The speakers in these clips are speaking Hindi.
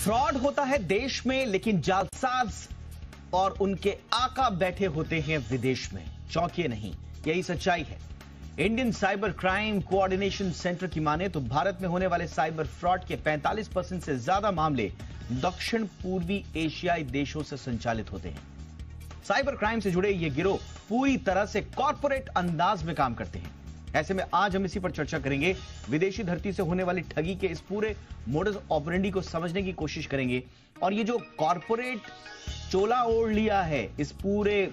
फ्रॉड होता है देश में, लेकिन जालसाज और उनके आका बैठे होते हैं विदेश में। चौंकिए नहीं, यही सच्चाई है। Indian cyber crime coordination centre की माने तो भारत में होने वाले साइबर फ्रॉड के 45% से ज्यादा मामले दक्षिण पूर्वी एशियाई देशों से संचालित होते हैं। साइबर क्राइम से जुड़े ये गिरोह पूरी तरह से कॉर्पोरेट अंदाज में काम करते हैं। ऐसे में आज हम इसी पर चर्चा करेंगे। विदेशी धरती से होने वाली ठगी के इस पूरे मोडस ऑपरेंडी को समझने की कोशिश करेंगे और ये जो कॉर्पोरेट चोला ओढ़ लिया है इस पूरे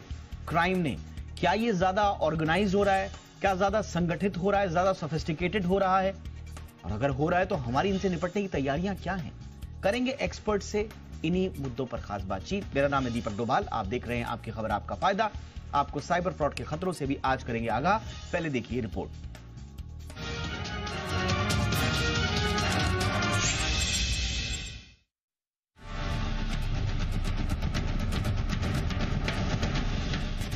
क्राइम ने, क्या ये ज्यादा ऑर्गेनाइज हो रहा है, क्या ज्यादा संगठित हो रहा है, ज्यादा सोफिस्टिकेटेड हो रहा है, और अगर हो रहा है तो हमारी इनसे निपटने की तैयारियां क्या हैं? करेंगे एक्सपर्ट से इन्हीं मुद्दों पर खास बातचीत। मेरा नाम है दीपक डोभाल, आप देख रहे हैं आपकी खबर आपका फायदा। आपको साइबर फ्रॉड के खतरों से भी आज करेंगे आगाह। पहले देखिए रिपोर्ट।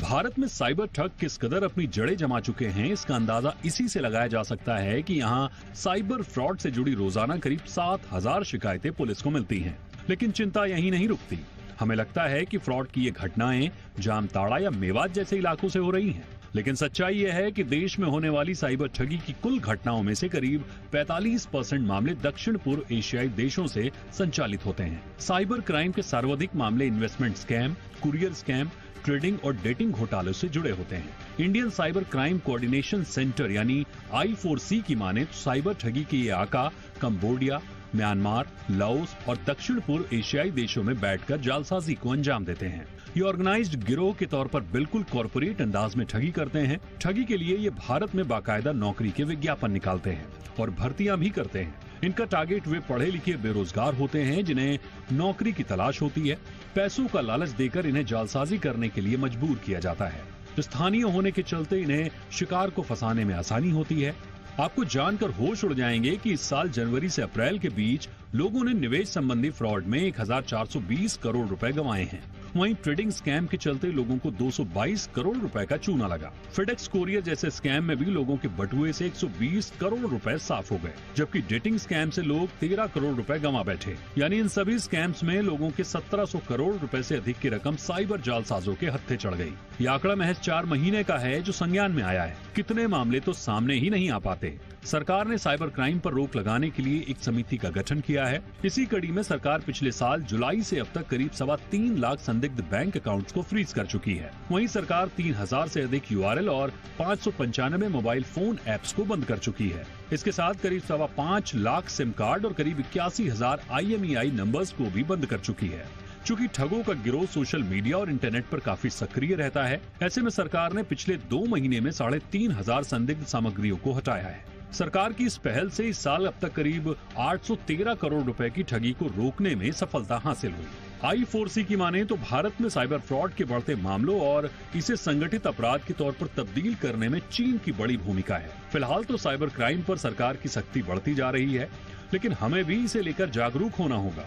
भारत में साइबर ठग किस कदर अपनी जड़ें जमा चुके हैं, इसका अंदाजा इसी से लगाया जा सकता है कि यहाँ साइबर फ्रॉड से जुड़ी रोजाना करीब 7,000 शिकायतें पुलिस को मिलती हैं। लेकिन चिंता यहीं नहीं रुकती। हमें लगता है कि फ्रॉड की ये घटनाएं जामताड़ा या मेवात जैसे इलाकों से हो रही हैं, लेकिन सच्चाई यह है कि देश में होने वाली साइबर ठगी की कुल घटनाओं में से करीब 45% मामले दक्षिण पूर्व एशियाई देशों से संचालित होते हैं। साइबर क्राइम के सर्वाधिक मामले investment scam, courier scam, trading और डेटिंग घोटालों से जुड़े होते हैं। Indian cyber crime coordination centre यानी I4C की माने तो साइबर ठगी के ये आका कंबोडिया, म्यांमार, लाओस और दक्षिण पूर्व एशियाई देशों में बैठकर जालसाजी को अंजाम देते हैं। ये ऑर्गेनाइज्ड गिरोह के तौर पर बिल्कुल कॉर्पोरेट अंदाज में ठगी करते हैं। ठगी के लिए ये भारत में बाकायदा नौकरी के विज्ञापन निकालते हैं और भर्तियां भी करते हैं। इनका टारगेट वे पढ़े लिखे बेरोजगार होते हैं जिन्हें नौकरी की तलाश होती है। पैसों का लालच देकर इन्हें जालसाजी करने के लिए मजबूर किया जाता है। स्थानीय होने के चलते इन्हें शिकार को फंसाने में आसानी होती है। आपको जानकर होश उड़ जाएंगे कि इस साल जनवरी से अप्रैल के बीच लोगों ने निवेश संबंधी फ्रॉड में 1420 करोड़ रुपए गंवाए हैं। वहीं ट्रेडिंग स्कैम के चलते लोगों को 222 करोड़ रुपए का चूना लगा। फेडेक्स कोरियर जैसे स्कैम में भी लोगों के बटुए से 120 करोड़ रुपए साफ हो गए, जबकि डेटिंग स्कैम से लोग 13 करोड़ रुपए गंवा बैठे। यानी इन सभी स्कैम्स में लोगों के 1700 करोड़ रुपए से अधिक की रकम साइबर जालसाजों के हत्थे चढ़ गई। ये आंकड़ा महज 4 महीने का है जो संज्ञान में आया है। कितने मामले तो सामने ही नहीं आ पाते। सरकार ने साइबर क्राइम पर रोक लगाने के लिए एक समिति का गठन किया है। इसी कड़ी में सरकार पिछले साल जुलाई से अब तक करीब 3.25 लाख संदिग्ध बैंक अकाउंट्स को फ्रीज कर चुकी है। वहीं सरकार 3000 से अधिक URL और 595 मोबाइल फोन ऐप्स को बंद कर चुकी है। इसके साथ करीब 5.25 लाख सिम कार्ड और करीब 81,000 IMEI नंबर्स को भी बंद कर चुकी है। चूंकि ठगों का गिरोह सोशल मीडिया और इंटरनेट पर काफी सक्रिय रहता है, ऐसे में सरकार ने पिछले 2 महीने में 3,500 संदिग्ध सामग्रियों को हटाया है। सरकार की इस पहल से इस साल अब तक करीब 813 करोड़ रुपए की ठगी को रोकने में सफलता हासिल हुई। I4C की माने तो भारत में साइबर फ्रॉड के बढ़ते मामलों और इसे संगठित अपराध के तौर पर तब्दील करने में चीन की बड़ी भूमिका है। फिलहाल तो साइबर क्राइम पर सरकार की सख्ती बढ़ती जा रही है, लेकिन हमें भी इसे लेकर जागरूक होना होगा।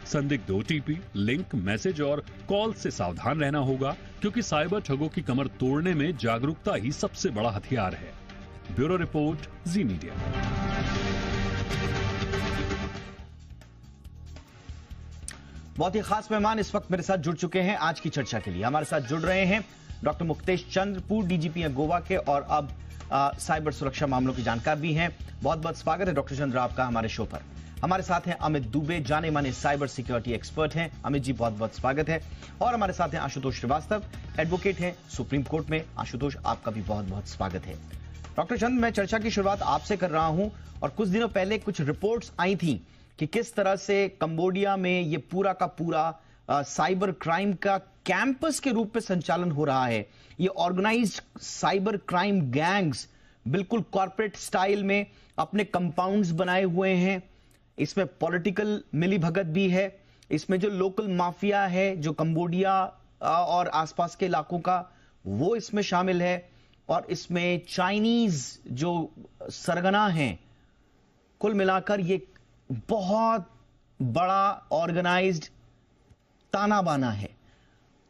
संदिग्ध OTP, लिंक, मैसेज और कॉल से सावधान रहना होगा, क्योंकि साइबर ठगों की कमर तोड़ने में जागरूकता ही सबसे बड़ा हथियार है। ब्यूरो रिपोर्ट, जी मीडिया। बहुत ही खास मेहमान इस वक्त मेरे साथ जुड़ चुके हैं आज की चर्चा के लिए। हमारे साथ जुड़ रहे हैं डॉक्टर मुक्तेश चंद्र, पूर्व DGP हैं गोवा के और अब साइबर सुरक्षा मामलों की जानकार भी हैं। बहुत बहुत स्वागत है डॉक्टर चंद्र आपका हमारे शो पर। हमारे साथ हैं अमित दुबे, जाने माने साइबर सिक्योरिटी एक्सपर्ट हैं। अमित जी बहुत बहुत स्वागत है। और हमारे साथ हैं आशुतोष श्रीवास्तव, एडवोकेट हैं सुप्रीम कोर्ट में। आशुतोष आपका भी बहुत बहुत स्वागत है। डॉक्टर चंद्र, मैं चर्चा की शुरुआत आपसे कर रहा हूं और कुछ दिनों पहले कुछ रिपोर्ट्स आई थी कि किस तरह से कंबोडिया में ये पूरा का पूरा साइबर क्राइम का कैंपस के रूप में संचालन हो रहा है। ये ऑर्गेनाइज्ड साइबर क्राइम गैंग्स बिल्कुल कॉर्पोरेट स्टाइल में अपने कंपाउंड्स बनाए हुए हैं। इसमें पॉलिटिकल मिलीभगत भी है। इसमें जो लोकल माफिया है जो कंबोडिया और आसपास के इलाकों का, वो इसमें शामिल है। और इसमें चाइनीज जो सरगना हैं। कुल मिलाकर ये बहुत बड़ा ऑर्गेनाइज्ड ताना बाना है।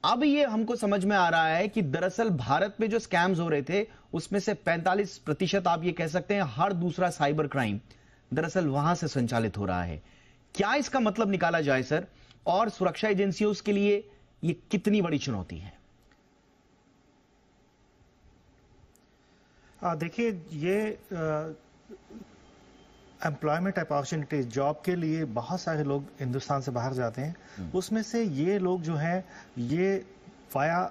अब ये हमको समझ में आ रहा है कि दरअसल भारत में जो स्कैम्स हो रहे थे उसमें से 45% आप ये कह सकते हैं हर दूसरा साइबर क्राइम दरअसल वहां से संचालित हो रहा है। क्या इसका मतलब निकाला जाए सर, और सुरक्षा एजेंसियों के लिए ये कितनी बड़ी चुनौती है? देखिए, ये एम्प्लॉयमेंट अपॉर्चुनिटीज, जॉब के लिए बहुत सारे लोग हिंदुस्तान से बाहर जाते हैं। उसमें से ये लोग जो हैं, ये वाया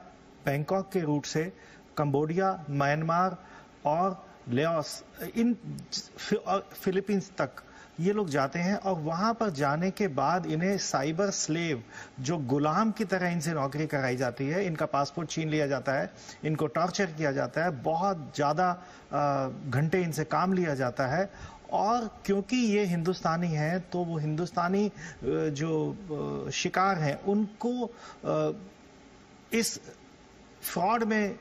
बैंकॉक के रूट से कंबोडिया, म्यांमार और लाओस, इन फिलीपींस तक ये लोग जाते हैं, और वहां पर जाने के बाद इन्हें साइबर स्लेव, जो गुलाम की तरह इनसे नौकरी कराई जाती है, इनका पासपोर्ट छीन लिया जाता है, इनको टॉर्चर किया जाता है, बहुत ज्यादा घंटे इनसे काम लिया जाता है। और क्योंकि ये हिंदुस्तानी हैं, तो वो हिंदुस्तानी जो शिकार हैं, उनको इस फ्रॉड में,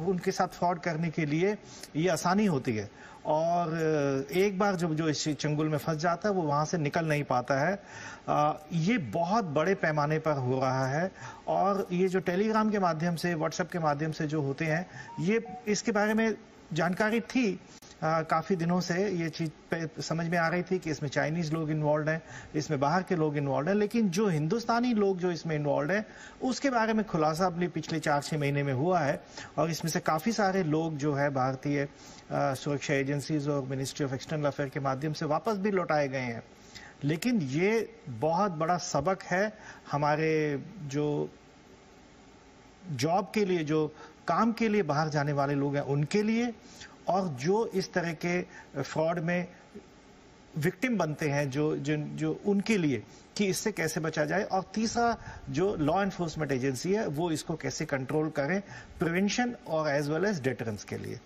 उनके साथ फ्रॉड करने के लिए ये आसानी होती है। और एक बार जो इस चंगुल में फंस जाता है, वो वहां से निकल नहीं पाता है। ये बहुत बड़े पैमाने पर हो रहा है, और ये जो टेलीग्राम के माध्यम से, व्हाट्सएप के माध्यम से जो होते हैं, ये इसके बारे में जानकारी थी काफी दिनों से। ये चीज समझ में आ रही थी कि इसमें चाइनीज लोग इन्वॉल्व हैं, इसमें बाहर के लोग इन्वॉल्व हैं, लेकिन जो हिंदुस्तानी लोग जो इसमें इन्वॉल्व हैं, उसके बारे में खुलासा अपने पिछले 4-6 महीने में हुआ है। और इसमें से काफी सारे लोग जो है भारतीय सुरक्षा एजेंसीज और मिनिस्ट्री ऑफ एक्सटर्नल अफेयर के माध्यम से वापस भी लौटाए गए हैं। लेकिन ये बहुत बड़ा सबक है हमारे जो जॉब के लिए, जो काम के लिए बाहर जाने वाले लोग हैं, उनके लिए, और जो इस तरह के फ्रॉड में विक्टिम बनते हैं, जो उनके लिए, कि इससे कैसे बचा जाए। और तीसरा, जो लॉ एनफोर्समेंट एजेंसी है, वो इसको कैसे कंट्रोल करें, प्रिवेंशन और एज वेल एज डेटरेंस के लिए।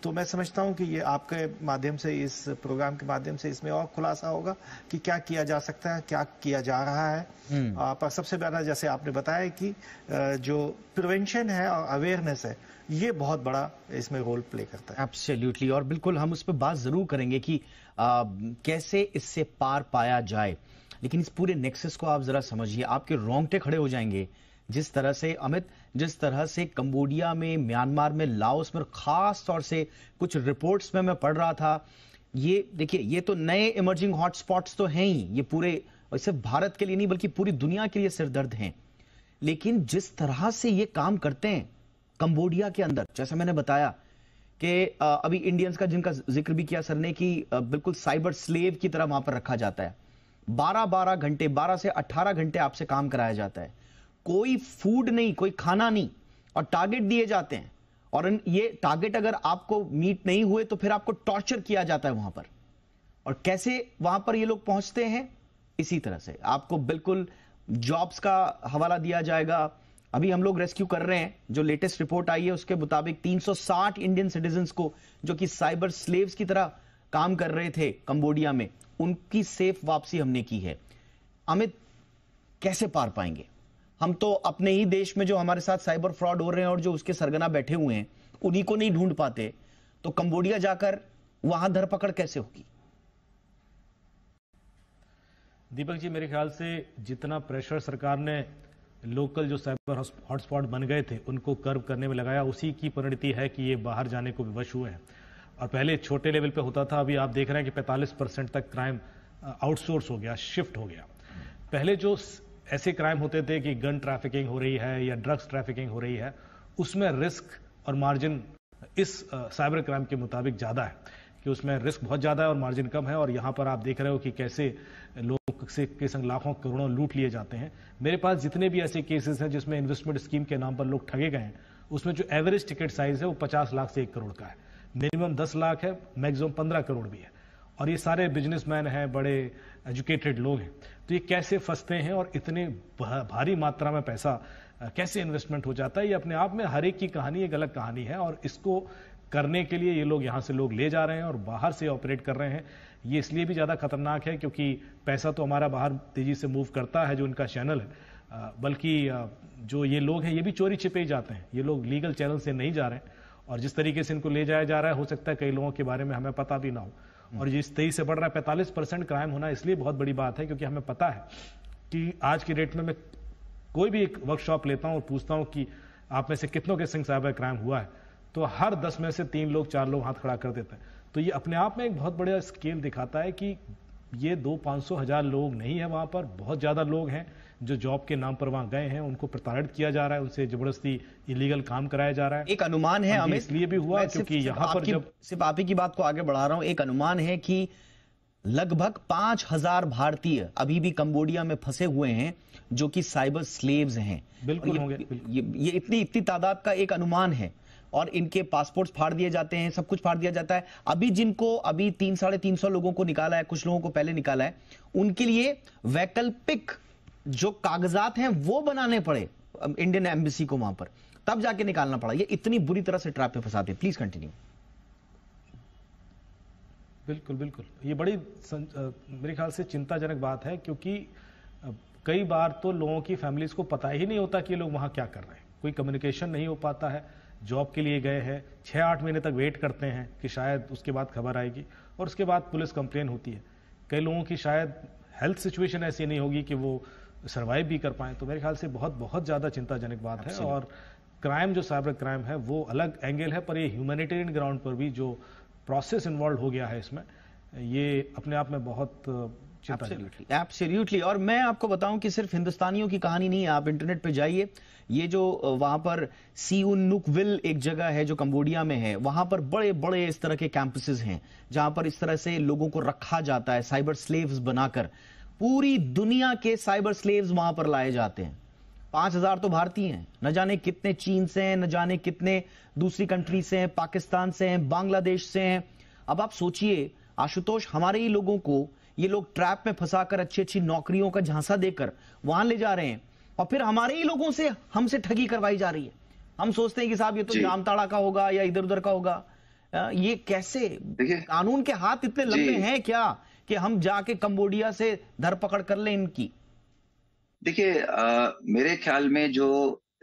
तो मैं समझता हूं कि ये आपके माध्यम से, इस प्रोग्राम के माध्यम से, इसमें और खुलासा होगा कि क्या किया जा सकता है, क्या किया जा रहा है। पर सबसे पहला, जैसे आपने बताया कि जो प्रिवेंशन है और अवेयरनेस है, ये बहुत बड़ा इसमें रोल प्ले करता है। एब्सोल्युटली, और बिल्कुल हम उस पर बात जरूर करेंगे कि कैसे इससे पार पाया जाए। लेकिन इस पूरे नेक्सस को आप जरा समझिए, आपके रोंगटे खड़े हो जाएंगे जिस तरह से अमित, जिस तरह से कंबोडिया में, म्यांमार में, लाओस में, खास तौर से कुछ रिपोर्ट्स में मैं पढ़ रहा था। ये देखिए, ये तो नए इमर्जिंग हॉटस्पॉट्स तो हैं ही, ये पूरे, सिर्फ भारत के लिए नहीं बल्कि पूरी दुनिया के लिए सिरदर्द हैं। लेकिन जिस तरह से ये काम करते हैं कंबोडिया के अंदर, जैसा मैंने बताया कि अभी इंडियंस का, जिनका जिक्र भी किया सर ने, कि बिल्कुल साइबर स्लेव की तरह वहां पर रखा जाता है। 12-12 घंटे, 12 से 18 घंटे आपसे काम कराया जाता है, कोई फूड नहीं, कोई खाना नहीं, और टारगेट दिए जाते हैं। और ये टारगेट अगर आपको मीट नहीं हुए तो फिर आपको टॉर्चर किया जाता है वहां पर। और कैसे वहां पर ये लोग पहुंचते हैं, इसी तरह से आपको बिल्कुल जॉब्स का हवाला दिया जाएगा। अभी हम लोग रेस्क्यू कर रहे हैं, जो लेटेस्ट रिपोर्ट आई है उसके मुताबिक 360 इंडियन सिटीजन्स को, जो कि साइबर स्लेव्स की तरह काम कर रहे थे कंबोडिया में, उनकी सेफ वापसी हमने की है। अमित, कैसे पार पाएंगे हम? तो अपने ही देश में जो हमारे साथ साइबर फ्रॉड हो रहे हैं और जो उसके सरगना बैठे हुए हैं, उन्हीं को नहीं ढूंढ पाते, तो कंबोडिया जाकर वहां धरपकड़ कैसे होगी? दीपक जी, मेरे ख्याल से जितना प्रेशर सरकार ने लोकल जो साइबर हॉटस्पॉट बन गए थे उनको कर्व करने में लगाया, उसी की परिणति है कि ये बाहर जाने को विवश हुए हैं। और पहले छोटे लेवल पे होता था, अभी आप देख रहे हैं कि 45% तक क्राइम आउटसोर्स हो गया, शिफ्ट हो गया। पहले जो ऐसे क्राइम होते थे कि गन ट्रैफिकिंग हो रही है या ड्रग्स ट्रैफिकिंग हो रही है, उसमें रिस्क और मार्जिन इस साइबर क्राइम के मुताबिक ज़्यादा है, कि उसमें रिस्क बहुत ज़्यादा है और मार्जिन कम है। और यहाँ पर आप देख रहे हो कि कैसे लोग से के संग लाखों करोड़ों लूट लिए जाते हैं। मेरे पास जितने भी ऐसे केसेस हैं जिसमें इन्वेस्टमेंट स्कीम के नाम पर लोग ठगे गए हैं, उसमें जो एवरेज टिकट साइज है वो 50 लाख से 1 करोड़ का है, मिनिमम 10 लाख है, मैक्सिमम 15 करोड़ भी है। और ये सारे बिजनेसमैन हैं, बड़े एजुकेटेड लोग हैं। तो ये कैसे फंसते हैं और इतने भारी मात्रा में पैसा कैसे इन्वेस्टमेंट हो जाता है, ये अपने आप में हर एक की कहानी एक अलग कहानी है। और इसको करने के लिए ये लोग यहाँ से लोग ले जा रहे हैं और बाहर से ऑपरेट कर रहे हैं। ये इसलिए भी ज़्यादा खतरनाक है क्योंकि पैसा तो हमारा बाहर तेजी से मूव करता है, जो इनका चैनल है, बल्कि जो ये लोग हैं ये भी चोरी छिपे ही जाते हैं। ये लोग लीगल चैनल से नहीं जा रहे हैं, और जिस तरीके से इनको ले जाया जा रहा है, हो सकता है कई लोगों के बारे में हमें पता भी ना हो। और जिस तेजी से बढ़ रहा है, 45% क्राइम होना इसलिए बहुत बड़ी बात है क्योंकि हमें पता है कि आज की डेट में मैं कोई भी एक वर्कशॉप लेता हूं और पूछता हूं कि आप में से कितनों के संग साइबर क्राइम हुआ है, तो हर 10 में से 3 लोग 4 लोग हाथ खड़ा कर देते हैं। तो ये अपने आप में एक बहुत बड़ा स्केल दिखाता है कि ये 200-500 लोग नहीं है, वहां पर बहुत ज्यादा लोग हैं जो जॉब के नाम पर वहां गए हैं, उनको प्रताड़ित किया जा रहा है, उनसे जबरदस्ती इलीगल काम कराया जा रहा है। एक अनुमान है अमित, इसलिए भी हुआ क्योंकि यहाँ पर जब सिर्फ आप ही की बात को आगे बढ़ा रहा हूं, एक अनुमान है कि लगभग 5000 भारतीय अभी भी कंबोडिया में फंसे हुए हैं जो कि साइबर स्लेव्स हैं। बिल्कुल होंगे, ये इतनी तादाद का एक अनुमान है और इनके पासपोर्ट्स फाड़ दिए जाते हैं, सब कुछ फाड़ दिया जाता है। अभी जिनको अभी 300-350 लोगों को निकाला है, कुछ लोगों को पहले निकाला है, उनके लिए वैकल्पिक जो कागजात हैं वो बनाने पड़े इंडियन एम्बेसी को वहां पर, तब जाके निकालना पड़ा। ये इतनी बुरी तरह से ट्रैप में फंसाते हैं। Please continue. बिल्कुल बिल्कुल, ये बड़ी मेरे ख्याल से चिंताजनक बात है, क्योंकि कई बार तो लोगों की फैमिलीज को पता ही नहीं होता कि ये लोग वहां क्या कर रहे हैं, कोई कम्युनिकेशन नहीं हो पाता है। जॉब के लिए गए हैं, 6-8 महीने तक वेट करते हैं कि शायद उसके बाद खबर आएगी, और उसके बाद पुलिस कंप्लेन होती है। कई लोगों की शायद हेल्थ सिचुएशन ऐसी नहीं होगी कि वो सर्वाइव भी कर पाए। तो मेरे ख्याल से बहुत ज्यादा चिंताजनक बात है। और क्राइम जो साइबर क्राइम है वो अलग एंगल है, पर ये ह्यूमैनिटेरियन ग्राउंड पर भी जो प्रोसेस इन्वॉल्व हो गया है इसमें, ये अपने आप में बहुत एब्सोल्युटली। और मैं आपको बताऊं कि सिर्फ हिंदुस्तानियों की कहानी नहीं है, आप इंटरनेट पे जाइए, ये जो वहां पर सिउनुकविल एक जगह है जो कंबोडिया में है, वहां पर बड़े बड़े इस तरह के कैंपसेस हैं जहां पर इस तरह से लोगों को रखा जाता है साइबर स्लेव्स बनाकर। पूरी दुनिया के साइबर स्लेव्स वहां पर लाए जाते हैं। 5000 तो भारतीय हैं, न जाने कितने चीन से हैं, न जाने कितने दूसरी कंट्री से हैं, पाकिस्तान से हैं, बांग्लादेश से हैं। अब आप सोचिए आशुतोष, हमारे ही लोगों को ये लोग ट्रैप में फंसाकर अच्छी अच्छी नौकरियों का झांसा देकर वहां ले जा रहे हैं, और फिर हमारे ही लोगों से हमसे ठगी करवाई जा रही है। हम सोचते हैं कि साहब ये तो जामताड़ा का होगा या इधर उधर का होगा। ये कैसे, कानून के हाथ इतने लंबे हैं क्या कि हम जाके कंबोडिया से धरपकड़ कर लें इनकी? देखिए, मेरे ख्याल में जो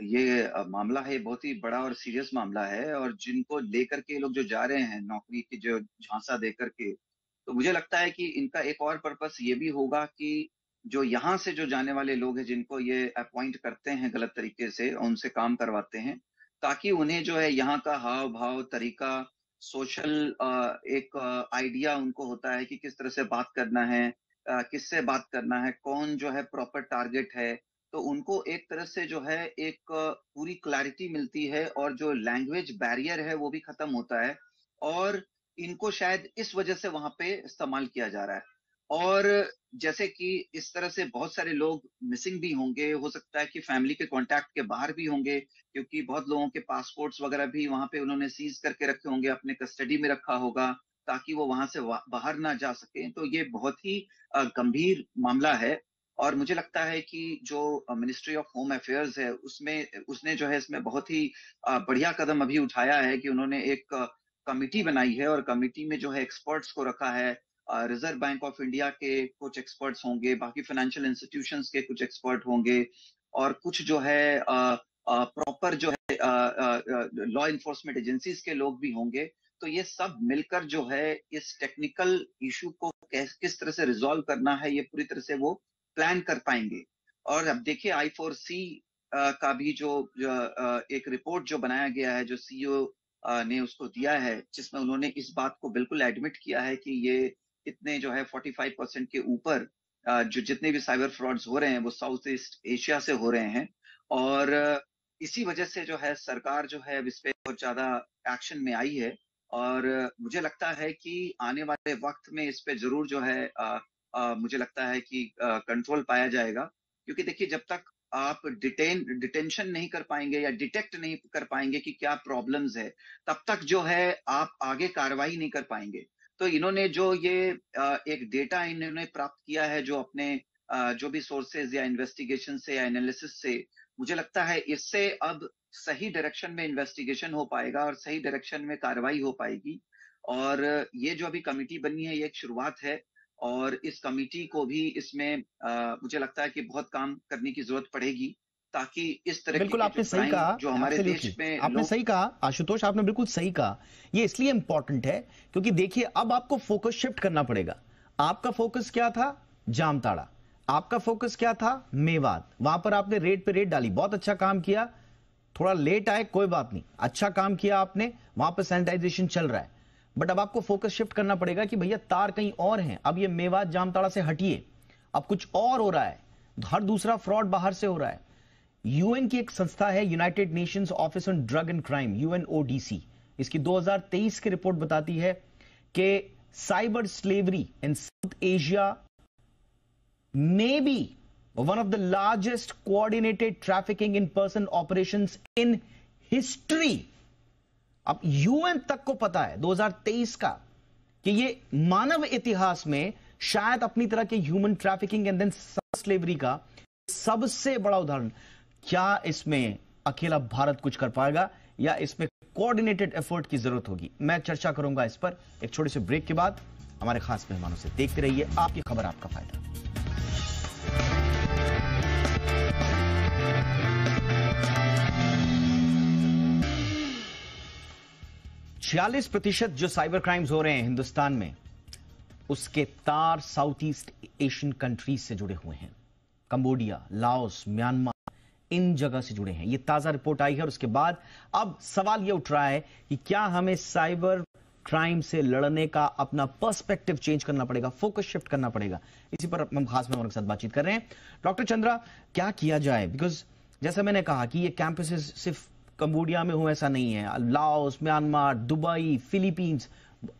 ये मामला है बहुत ही बड़ा और सीरियस मामला है, और जिनको लेकर के लोग जो जा रहे हैं नौकरी की जो झांसा देकर के, तो मुझे लगता है कि इनका एक और पर्पस ये भी होगा कि जो यहाँ से जो जाने वाले लोग हैं जिनको ये अपॉइंट करते हैं गलत तरीके से, उनसे काम करवाते हैं, ताकि उन्हें जो है यहाँ का हाव भाव, तरीका, सोशल एक आइडिया उनको होता है कि किस तरह से बात करना है, किससे बात करना है, कौन जो है प्रॉपर टारगेट है। तो उनको एक तरह से जो है एक पूरी क्लैरिटी मिलती है, और जो लैंग्वेज बैरियर है वो भी खत्म होता है, और इनको शायद इस वजह से वहां पे इस्तेमाल किया जा रहा है। और जैसे कि इस तरह से बहुत सारे लोग मिसिंग भी होंगे, हो सकता है कि फैमिली के कांटेक्ट के बाहर भी होंगे, क्योंकि बहुत लोगों के पासपोर्ट्स वगैरह भी वहां पे उन्होंने सीज करके रखे होंगे, अपने कस्टडी में रखा होगा ताकि वो वहां से बाहर ना जा सके। तो ये बहुत ही गंभीर मामला है, और मुझे लगता है कि जो मिनिस्ट्री ऑफ होम अफेयर्स है उसने जो है इसमें बहुत ही बढ़िया कदम अभी उठाया है कि उन्होंने एक कमिटी बनाई है, और कमिटी में जो है एक्सपर्ट्स को रखा है। रिजर्व बैंक ऑफ इंडिया के कुछ एक्सपर्ट्स होंगे, बाकी फाइनेंशियल इंस्टीट्यूशंस के कुछ एक्सपर्ट होंगे, और कुछ जो है प्रॉपर जो है लॉ इन्फोर्समेंट एजेंसीज के लोग भी होंगे। तो ये सब मिलकर जो है इस टेक्निकल इशू को किस तरह से रिजॉल्व करना है, ये पूरी तरह से वो प्लान कर पाएंगे। और अब देखिए I4C का भी जो एक रिपोर्ट जो बनाया गया है, जो CEO ने उसको दिया है, जिसमें उन्होंने इस बात को बिल्कुल एडमिट किया है कि ये इतने जो है 45% के ऊपर जो जितने भी साइबर फ्रॉड्स हो रहे हैं वो साउथ ईस्ट एशिया से हो रहे हैं। और इसी वजह से जो है सरकार जो है इस पे बहुत ज्यादा एक्शन में आई है, और मुझे लगता है कि आने वाले वक्त में इस पे जरूर जो है मुझे लगता है कि कंट्रोल पाया जाएगा। क्योंकि देखिए, जब तक आप डिटेंशन नहीं कर पाएंगे या डिटेक्ट नहीं कर पाएंगे कि क्या प्रॉब्लम्स है, तब तक जो है आप आगे कार्रवाई नहीं कर पाएंगे। तो इन्होंने जो ये एक डेटा इन्होंने प्राप्त किया है, जो अपने जो भी सोर्सेज या इन्वेस्टिगेशन से या एनालिसिस से, मुझे लगता है इससे अब सही डायरेक्शन में इन्वेस्टिगेशन हो पाएगा और सही डायरेक्शन में कार्रवाई हो पाएगी। और ये जो अभी कमिटी बनी है, ये एक शुरुआत है, और इस कमिटी को भी इसमें मुझे लगता है कि बहुत काम करने की जरूरत पड़ेगी, ताकि इस तरह बिल्कुल आपने सही कहा, जो हमारे देश में आपने सही कहा आशुतोष, आपने बिल्कुल सही कहा। ये इसलिए इंपॉर्टेंट है क्योंकि देखिए अब आपको फोकस शिफ्ट करना पड़ेगा। आपका फोकस क्या था? जामताड़ा। आपका फोकस क्या था? मेवात। वहां पर आपने रेड पे रेड डाली, बहुत अच्छा काम किया, थोड़ा लेट आए कोई बात नहीं, अच्छा काम किया आपने, वहां पर सैनिटाइजेशन चल रहा है। बट अब आपको फोकस शिफ्ट करना पड़ेगा कि भैया तार कहीं और हैं। अब ये मेवात जामताड़ा से हटिए, अब कुछ और हो रहा है, हर दूसरा फ्रॉड बाहर से हो रहा है। यूएन की एक संस्था है, United Nations office on drug and crime, UNODC, इसकी 2023 की रिपोर्ट बताती है कि cyber slavery in south Asia may be one of the largest coordinated trafficking in person operations in history। अब यूएन तक को पता है 2023 का कि ये मानव इतिहास में शायद अपनी तरह के human trafficking and then slavery का सबसे बड़ा उदाहरण। क्या इसमें अकेला भारत कुछ कर पाएगा या इसमें कोऑर्डिनेटेड एफर्ट की जरूरत होगी? मैं चर्चा करूंगा इस पर एक छोटे से ब्रेक के बाद हमारे खास मेहमानों से। देखते रहिए आपकी खबर आपका फायदा। 46% जो साइबर क्राइम्स हो रहे हैं हिंदुस्तान में, उसके तार साउथ ईस्ट एशियन कंट्रीज से जुड़े हुए हैं। कंबोडिया, लाओस, म्यांमार, इन जगह से जुड़े हैं। ये ताजा रिपोर्ट आई है और उसके बाद अब सवाल ये उठ रहा है कि क्या हमें साइबर क्राइम से लड़ने का अपना पर्सपेक्टिव चेंज करना पड़ेगा, फोकस शिफ्ट करना पड़ेगा। इसी पर हम खास मेहमानों के साथ बातचीत कर रहे हैं। डॉक्टर चंद्रा, क्या किया जाए? बिकॉज जैसा मैंने कहा कि ये कैंपसेस सिर्फ कंबोडिया में हो ऐसा नहीं है, लाओस, म्यांमार, दुबई, फिलीपींस,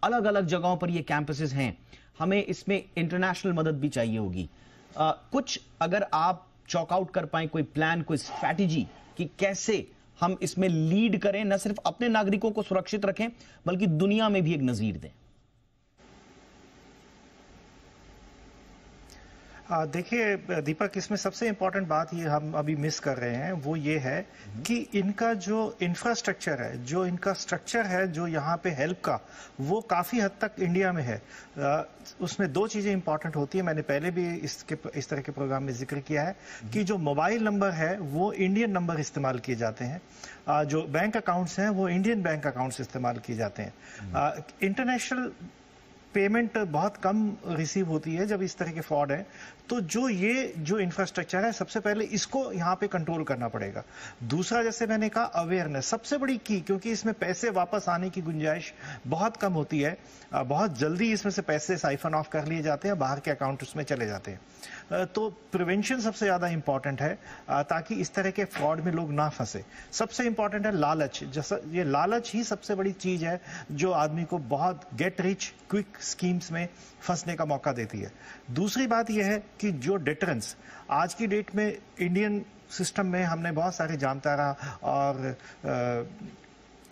अलग अलग जगहों पर ये कैंपसेस हैं। हमें इसमें इंटरनेशनल मदद भी चाहिए होगी। कुछ अगर आप चॉक आउट कर पाए, कोई प्लान, कोई स्ट्रैटेजी कि कैसे हम इसमें लीड करें, न सिर्फ अपने नागरिकों को सुरक्षित रखें बल्कि दुनिया में भी एक नजीर दें। देखिए दीपक, इसमें सबसे इंपॉर्टेंट बात ये हम अभी मिस कर रहे हैं, वो ये है कि इनका जो इंफ्रास्ट्रक्चर है, जो इनका स्ट्रक्चर है, जो यहाँ पे हेल्प का, वो काफ़ी हद तक इंडिया में है। उसमें दो चीज़ें इंपॉर्टेंट होती है, मैंने पहले भी इस तरह के प्रोग्राम में जिक्र किया है कि जो मोबाइल नंबर है वो इंडियन नंबर इस्तेमाल किए जाते हैं, जो बैंक अकाउंट्स हैं वो इंडियन बैंक अकाउंट्स इस्तेमाल किए जाते हैं। इंटरनेशनल पेमेंट बहुत कम रिसीव होती है जब इस तरह के फ्रॉड है। तो जो इंफ्रास्ट्रक्चर है, सबसे पहले इसको यहाँ पे कंट्रोल करना पड़ेगा। दूसरा, जैसे मैंने कहा, अवेयरनेस सबसे बड़ी की, क्योंकि इसमें पैसे वापस आने की गुंजाइश बहुत कम होती है। बहुत जल्दी इसमें से पैसे साइफन ऑफ कर लिए जाते हैं, बाहर के अकाउंट उसमें चले जाते हैं। तो प्रिवेंशन सबसे ज्यादा इंपॉर्टेंट है, ताकि इस तरह के फ्रॉड में लोग ना फंसे। सबसे इंपॉर्टेंट है लालच। जैसा ये लालच ही सबसे बड़ी चीज है जो आदमी को बहुत गेट रिच क्विक स्कीम्स में फंसने का मौका देती है। दूसरी बात यह है कि जो डिटरेंस आज की डेट में इंडियन सिस्टम में, हमने बहुत सारे जामताड़ा और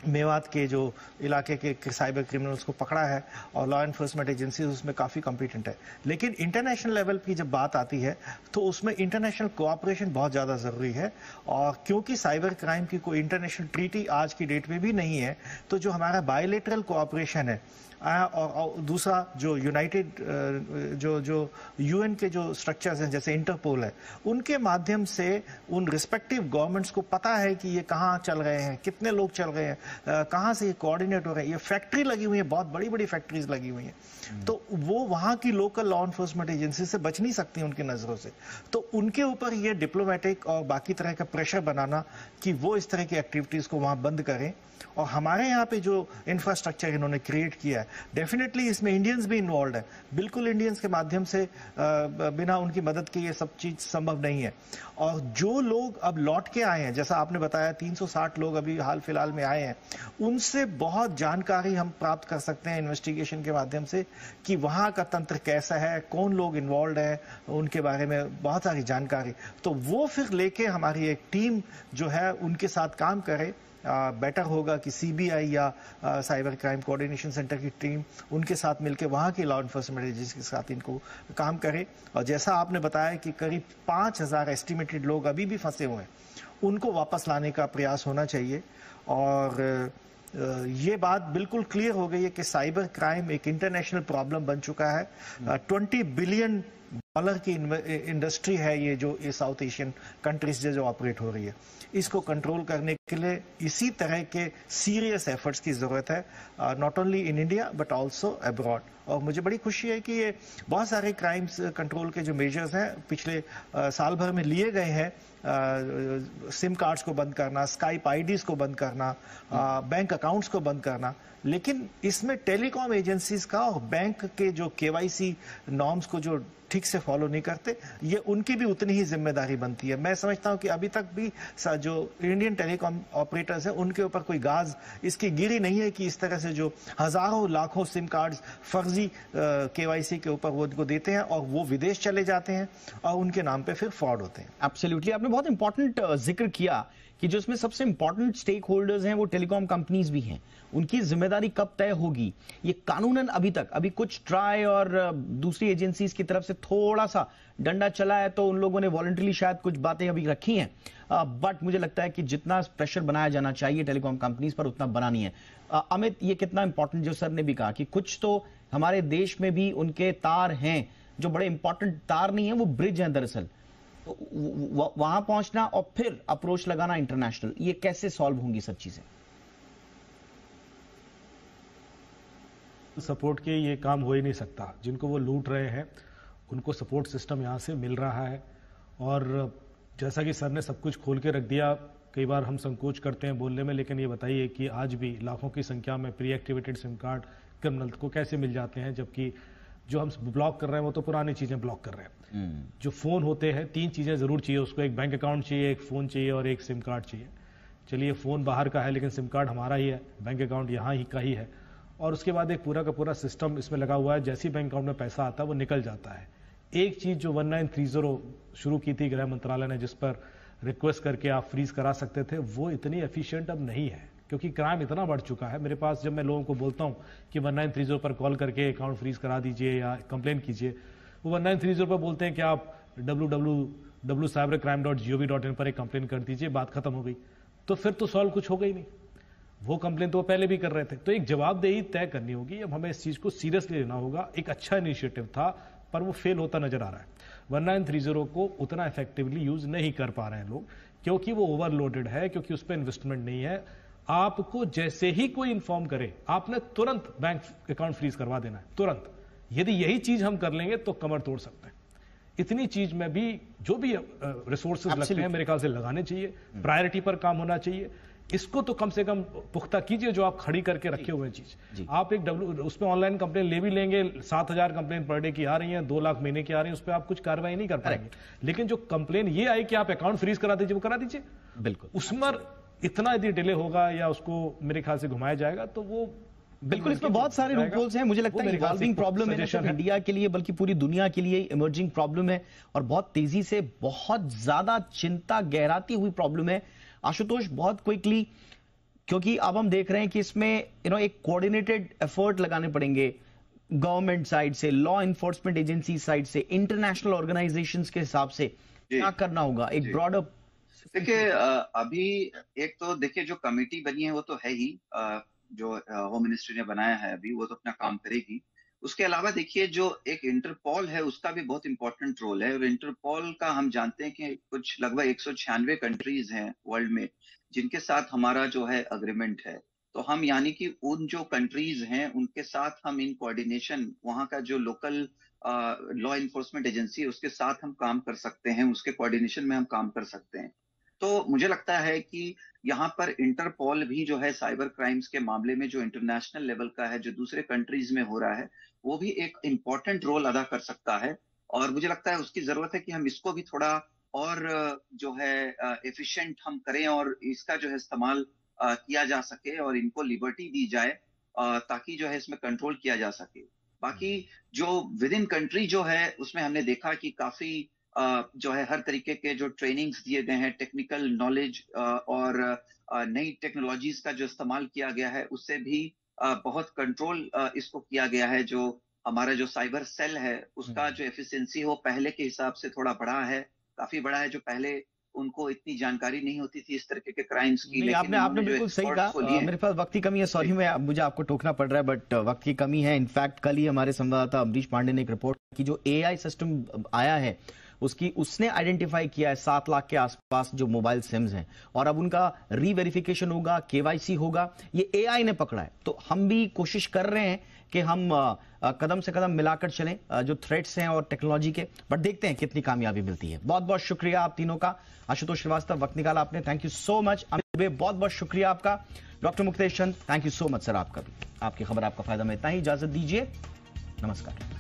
मेवात के जो इलाके के साइबर क्रिमिनल्स को पकड़ा है और लॉ एनफोर्समेंट एजेंसीज उसमें काफ़ी कॉम्पिटेंट है। लेकिन इंटरनेशनल लेवल की जब बात आती है तो उसमें इंटरनेशनल कोऑपरेशन बहुत ज़्यादा ज़रूरी है। और क्योंकि साइबर क्राइम की कोई इंटरनेशनल ट्रीटी आज की डेट में भी नहीं है, तो जो हमारा बायलेटरल कोऑपरेशन है और दूसरा जो यूनाइटेड जो यूएन के जो स्ट्रक्चर्स हैं जैसे इंटरपोल है, उनके माध्यम से उन रिस्पेक्टिव गवर्नमेंट्स को पता है कि ये कहाँ चल रहे हैं, कितने लोग चल रहे हैं, कहाँ से ये कोऑर्डिनेट हो रहे हैं। ये फैक्ट्री लगी हुई है, बहुत बड़ी बड़ी फैक्ट्रीज लगी हुई हैं, तो वो वहाँ की लोकल लॉ एनफोर्समेंट एजेंसी से बच नहीं सकती उनकी नजरों से। तो उनके ऊपर ये डिप्लोमेटिक और बाकी तरह का प्रेशर बनाना कि वो इस तरह की एक्टिविटीज को वहाँ बंद करें। और हमारे यहाँ पे जो इंफ्रास्ट्रक्चर इन्होंने क्रिएट किया है, डेफिनेटली इसमें इंडियंस भी इन्वॉल्व है। बिल्कुल इंडियंस के माध्यम से बिना उनकी मदद के ये सब चीज संभव नहीं है। और जो लोग अब लौट के आए हैं, जैसा आपने बताया 360 लोग अभी हाल फिलहाल में आए हैं, उनसे बहुत जानकारी हम प्राप्त कर सकते हैं इन्वेस्टिगेशन के माध्यम से कि वहाँ का तंत्र कैसा है, कौन लोग इन्वॉल्व है, उनके बारे में बहुत सारी जानकारी। तो वो फिर लेके हमारी एक टीम जो है उनके साथ काम करे। बेटर होगा कि सीबीआई या साइबर क्राइम कोऑर्डिनेशन सेंटर की टीम उनके साथ मिलकर वहाँ की लॉ एनफोर्समेंट एजेंसी के साथ इनको काम करे। और जैसा आपने बताया कि करीब 5000 एस्टिमेटेड लोग अभी भी फंसे हुए हैं, उनको वापस लाने का प्रयास होना चाहिए। और ये बात बिल्कुल क्लियर हो गई है कि साइबर क्राइम एक इंटरनेशनल प्रॉब्लम बन चुका है। 20 बिलियन डॉलर की इंडस्ट्री है ये, जो ये साउथ एशियन कंट्रीज से जो ऑपरेट हो रही है, इसको कंट्रोल करने के लिए इसी तरह के सीरियस एफर्ट्स की जरूरत है, not only in India but also abroad. और मुझे बड़ी खुशी है कि ये बहुत सारे क्राइम्स कंट्रोल के जो मेजर्स हैं पिछले साल भर में लिए गए हैं, सिम कार्ड्स को बंद करना, स्काइप आईडीज को बंद करना, बैंक अकाउंट्स को बंद करना, लेकिन इसमें टेलीकॉम एजेंसीज का और बैंक के जो केवाईसी नॉर्म्स को जो ठीक से फॉलो नहीं करते, ये उनकी भी उतनी ही जिम्मेदारी बनती है। मैं समझता हूं कि अभी तक भी जो इंडियन टेलीकॉम ऑपरेटर्स हैं उनके ऊपर कोई गाज इसकी गिरी नहीं है कि इस तरह से जो हजारों लाखों सिम कार्ड्स फर्जी केवाईसी के ऊपर वो उनको देते हैं और वो विदेश चले जाते हैं और उनके नाम पे फिर फ्रॉड होते हैं। एब्सोल्युटली, आपने बहुत इंपॉर्टेंट जिक्र किया कि जो इसमें सबसे इंपॉर्टेंट स्टेक होल्डर्स हैं वो टेलीकॉम कंपनीज भी हैं, उनकी जिम्मेदारी कब तय होगी ये कानूनन अभी कुछ ट्राई और दूसरी एजेंसीज की तरफ से थोड़ा सा डंडा चला है, तो उन लोगों ने वॉलंटरी शायद कुछ बातें अभी रखी हैं, बट मुझे लगता है कि जितना प्रेशर बनाया जाना चाहिए टेलीकॉम कंपनीज पर उतना बना नहीं है। अमित, ये कितना इंपॉर्टेंट, जो सर ने भी कहा कि कुछ तो हमारे देश में भी उनके तार हैं जो बड़े इंपॉर्टेंट तार नहीं है, वो ब्रिज हैं दरअसल, तो वहां पहुंचना और फिर अप्रोच लगाना इंटरनेशनल, ये कैसे सॉल्व होंगी सब चीजें? सपोर्ट के ये काम हो ही नहीं सकता। जिनको वो लूट रहे हैं उनको सपोर्ट सिस्टम यहाँ से मिल रहा है, और जैसा कि सर ने सब कुछ खोल के रख दिया, कई बार हम संकोच करते हैं बोलने में, लेकिन ये बताइए कि आज भी लाखों की संख्या में pre activated SIM card criminal को कैसे मिल जाते हैं, जबकि जो हम ब्लॉक कर रहे हैं वो तो पुरानी चीजें ब्लॉक कर रहे हैं। जो फोन होते हैं, 3 चीजें जरूर चाहिए उसको, एक बैंक अकाउंट चाहिए, एक फोन चाहिए और एक सिम कार्ड चाहिए। चलिए फोन बाहर का है लेकिन सिम कार्ड हमारा ही है, बैंक अकाउंट यहाँ ही का ही है, और उसके बाद एक पूरा का पूरा सिस्टम इसमें लगा हुआ है, जैसे ही बैंक अकाउंट में पैसा आता है वो निकल जाता है। एक चीज जो 1930 शुरू की थी गृह मंत्रालय ने, जिस पर रिक्वेस्ट करके आप फ्रीज करा सकते थे, वो इतनी एफिशिएंट अब नहीं है, क्योंकि क्राइम इतना बढ़ चुका है। मेरे पास जब मैं लोगों को बोलता हूं कि 1930 पर कॉल करके अकाउंट फ्रीज करा दीजिए या कंप्लेन कीजिए, वो 1930 पर बोलते हैं कि आप www.cybercrime.gov.in पर एक कंप्लेन कर दीजिए, बात खत्म हो गई। तो फिर तो सॉल्व कुछ हो गई नहीं, वो कंप्लेन तो वो पहले भी कर रहे थे। तो एक जवाबदेही तय करनी होगी, अब हमें इस चीज को सीरियसली लेना होगा। एक अच्छा इनिशिएटिव था पर वो फेल होता नजर आ रहा है। 1930 को उतना इफेक्टिवली यूज नहीं कर पा रहे हैं लोग, क्योंकि वो ओवरलोडेड है, क्योंकि उस पर इन्वेस्टमेंट नहीं है। आपको जैसे ही कोई इन्फॉर्म करे, आपने तुरंत बैंक अकाउंट फ्रीज करवा देना है, तुरंत। यदि यही चीज हम कर लेंगे तो कमर तोड़ सकते हैं। इतनी चीज में भी जो भी रिसोर्सेज लगते हैं मेरे ख्याल से लगाने चाहिए, प्रायोरिटी पर काम होना चाहिए। इसको तो कम से कम पुख्ता कीजिए, जो आप खड़ी करके रखे हुए चीज। आप एक उसमें ऑनलाइन कंप्लेन ले भी लेंगे, 7000 कंप्लेन पर डे की आ रही हैं, 2 लाख महीने की आ रही हैं, उस पर आप कुछ कार्रवाई नहीं कर पाएंगे। लेकिन जो कंप्लेन ये आई कि आप अकाउंट फ्रीज करा दीजिए, वो करा दीजिए। बिल्कुल, उसमें इतना यदि डिले होगा या उसको मेरे ख्याल से घुमाया जाएगा तो वो बिल्कुल, इसमें बहुत सारे लूपहोल्स हैं। मुझे लगता है इवॉल्विंग प्रॉब्लम है, सिर्फ इंडिया के लिए बल्कि पूरी दुनिया के लिए इमर्जिंग प्रॉब्लम है, और बहुत तेजी से बहुत ज्यादा चिंता गहराती हुई प्रॉब्लम है। आशुतोष, बहुत क्विकली, क्योंकि अब हम देख रहे हैं कि इसमें एक कोऑर्डिनेटेड एफर्ट लगाने पड़ेंगे गवर्नमेंट साइड से, लॉ इन्फोर्समेंट एजेंसी साइड से, इंटरनेशनल ऑर्गेनाइजेशंस के हिसाब से क्या करना होगा, एक ब्रॉडर। देखिए, अभी एक तो देखिए जो कमेटी बनी है वो तो है ही, जो होम मिनिस्ट्री ने बनाया है अभी, वो तो अपना काम करेगी। उसके अलावा देखिए जो एक इंटरपोल है उसका भी बहुत इंपॉर्टेंट रोल है, और इंटरपोल का हम जानते हैं कि कुछ लगभग 196 कंट्रीज हैं वर्ल्ड में जिनके साथ हमारा जो है अग्रीमेंट है। तो हम यानी कि उन जो कंट्रीज हैं उनके साथ हम इन कोऑर्डिनेशन, वहां का जो लोकल लॉ इन्फोर्समेंट एजेंसी है उसके साथ हम काम कर सकते हैं, उसके कोऑर्डिनेशन में हम काम कर सकते हैं। तो मुझे लगता है कि यहाँ पर इंटरपोल भी जो है साइबर क्राइम्स के मामले में जो इंटरनेशनल लेवल का है, जो दूसरे कंट्रीज में हो रहा है, वो भी एक इम्पॉर्टेंट रोल अदा कर सकता है। और मुझे लगता है उसकी जरूरत है कि हम इसको भी थोड़ा और जो है एफिशिएंट हम करें, और इसका जो है इस्तेमाल किया जा सके और इनको लिबर्टी दी जाए ताकि जो है इसमें कंट्रोल किया जा सके। बाकी जो विद इन कंट्री जो है उसमें हमने देखा कि काफी जो है हर तरीके के जो ट्रेनिंग्स दिए गए हैं, टेक्निकल नॉलेज और नई टेक्नोलॉजीज का जो इस्तेमाल किया गया है, उससे भी बहुत कंट्रोल इसको किया गया है। जो हमारा जो साइबर सेल है उसका जो एफिशिएंसी हो पहले के हिसाब से थोड़ा बढ़ा है, काफी बड़ा है। जो पहले उनको इतनी जानकारी नहीं होती थी इस तरह के क्राइम्स की। नहीं, आपने बिल्कुल सही कहा। मेरे पास वक्त की कमी है, सॉरी मुझे आपको टोकना पड़ रहा है, बट वक्त की कमी है। इनफैक्ट कल ही हमारे संवाददाता अमरीश पांडे ने एक रिपोर्ट की, जो AI सिस्टम आया है उसने आइडेंटिफाई किया है 7 लाख के आसपास जो मोबाइल सिम्स हैं, और अब उनका रीवेरिफिकेशन होगा, KYC होगा, ये AI ने पकड़ा है। तो हम भी कोशिश कर रहे हैं कि हम कदम से कदम मिलाकर चलें जो थ्रेट्स हैं और टेक्नोलॉजी के, बट देखते हैं कितनी कामयाबी मिलती है। बहुत बहुत शुक्रिया आप तीनों का। आशुतोष श्रीवास्तव, वक्त निकाला आपने, thank you so much. Amit Dubey, बहुत बहुत शुक्रिया आपका। Doctor Muktesh Chand, thank you so much sir, आपका भी। आपकी खबर आपका फायदा में इतना ही, इजाजत दीजिए, नमस्कार।